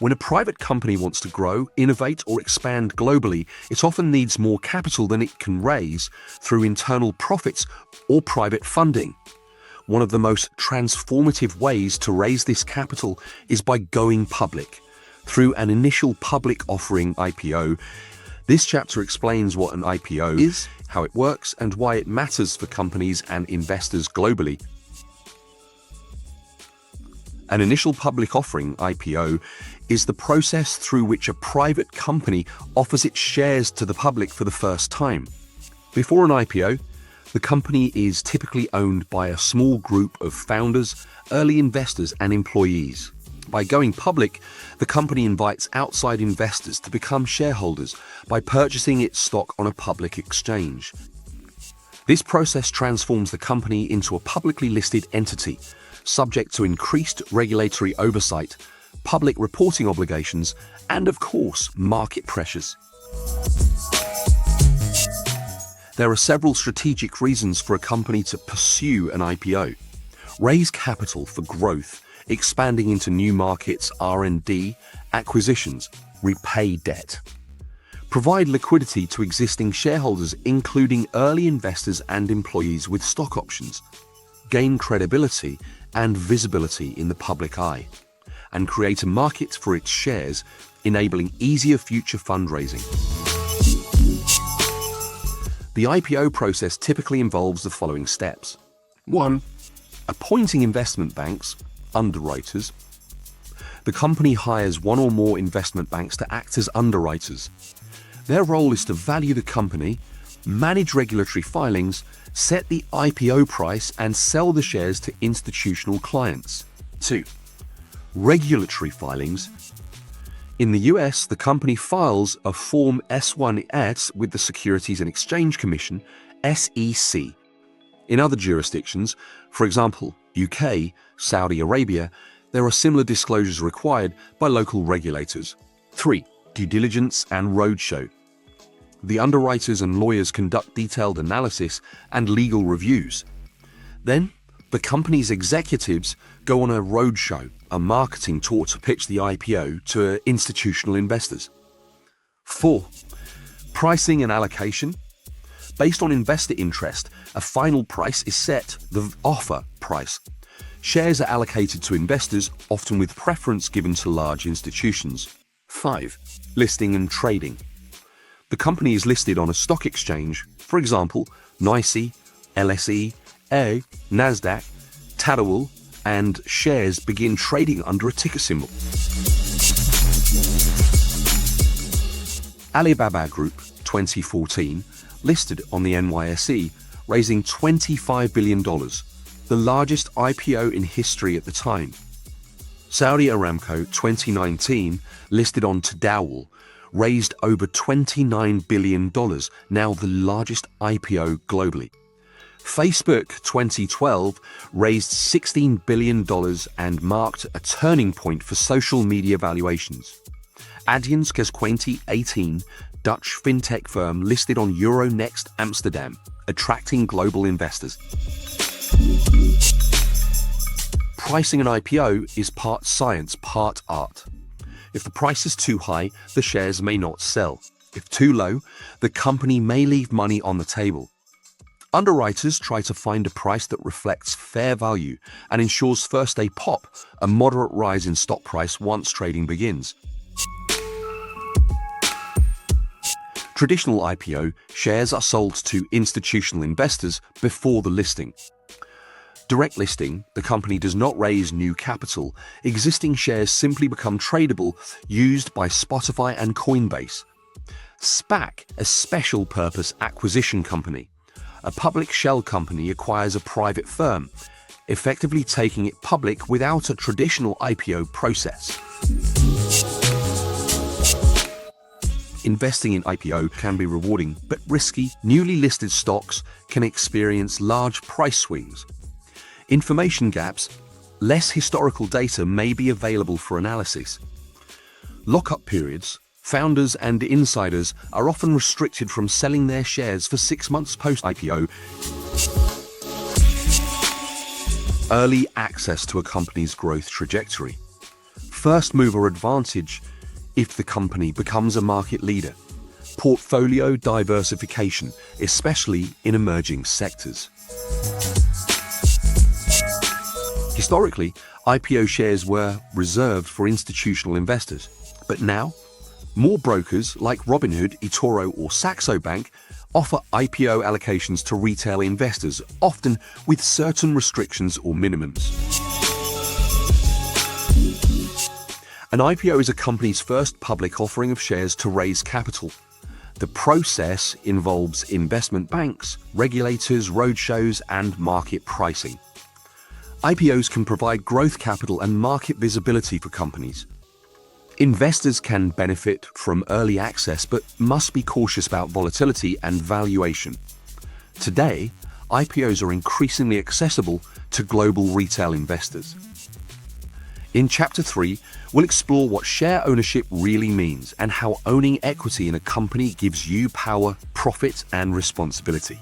When a private company wants to grow, innovate, or expand globally, it often needs more capital than it can raise through internal profits or private funding. One of the most transformative ways to raise this capital is by going public, through an initial public offering IPO. This chapter explains what an IPO is, how it works, and why it matters for companies and investors globally. An initial public offering IPO is the process through which a private company offers its shares to the public for the first time. Before an IPO, the company is typically owned by a small group of founders, early investors, and employees. By going public, the company invites outside investors to become shareholders by purchasing its stock on a public exchange. This process transforms the company into a publicly listed entity, subject to increased regulatory oversight, public reporting obligations, and of course, market pressures. There are several strategic reasons for a company to pursue an IPO. Raise capital for growth, expanding into new markets, R&D, acquisitions, repay debt. Provide liquidity to existing shareholders, including early investors and employees with stock options. Gain credibility and visibility in the public eye, and create a market for its shares, enabling easier future fundraising. The IPO process typically involves the following steps. 1. Appointing investment banks, underwriters. The company hires one or more investment banks to act as underwriters. Their role is to value the company, manage regulatory filings, set the IPO price, and sell the shares to institutional clients. 2. Regulatory filings. In the US, the company files a Form S-1 with the Securities and Exchange Commission, SEC. In other jurisdictions, for example, UK, Saudi Arabia, there are similar disclosures required by local regulators. 3. Due diligence and roadshow. The underwriters and lawyers conduct detailed analysis and legal reviews. Then, the company's executives go on a roadshow, a marketing tour to pitch the IPO to institutional investors. 4. Pricing and allocation. Based on investor interest, a final price is set, the offer price. Shares are allocated to investors, often with preference given to large institutions. 5. Listing and trading. The company is listed on a stock exchange, for example, NYSE, LSE, NASDAQ, Tadawul, and shares begin trading under a ticker symbol. Alibaba Group, 2014, listed on the NYSE, raising $25 billion, the largest IPO in history at the time. Saudi Aramco, 2019, listed on Tadawul, raised over $29 billion, now the largest IPO globally. Facebook 2012 raised $16 billion and marked a turning point for social media valuations. Adyen's 2018, Dutch fintech firm listed on Euronext Amsterdam, attracting global investors. Pricing an IPO is part science, part art. If the price is too high, the shares may not sell. If too low, the company may leave money on the table. Underwriters try to find a price that reflects fair value and ensures first a pop, a moderate rise in stock price once trading begins. Traditional IPO, shares are sold to institutional investors before the listing. Direct listing, the company does not raise new capital. Existing shares simply become tradable, used by Spotify and Coinbase. SPAC, a special purpose acquisition company. A public shell company acquires a private firm, effectively taking it public without a traditional IPO process. Investing in IPO can be rewarding but risky. Newly listed stocks can experience large price swings. Information gaps, less historical data may be available for analysis. Lockup periods, founders and insiders are often restricted from selling their shares for 6 months post-IPO. Early access to a company's growth trajectory. first mover advantage if the company becomes a market leader. Portfolio diversification, especially in emerging sectors. Historically, IPO shares were reserved for institutional investors, but now, more brokers like Robinhood, eToro, or Saxo Bank offer IPO allocations to retail investors, often with certain restrictions or minimums. An IPO is a company's first public offering of shares to raise capital. The process involves investment banks, regulators, roadshows, and market pricing. IPOs can provide growth capital and market visibility for companies. Investors can benefit from early access but must be cautious about volatility and valuation. Today, IPOs are increasingly accessible to global retail investors. In Chapter 3, we'll explore what share ownership really means and how owning equity in a company gives you power, profit, and responsibility.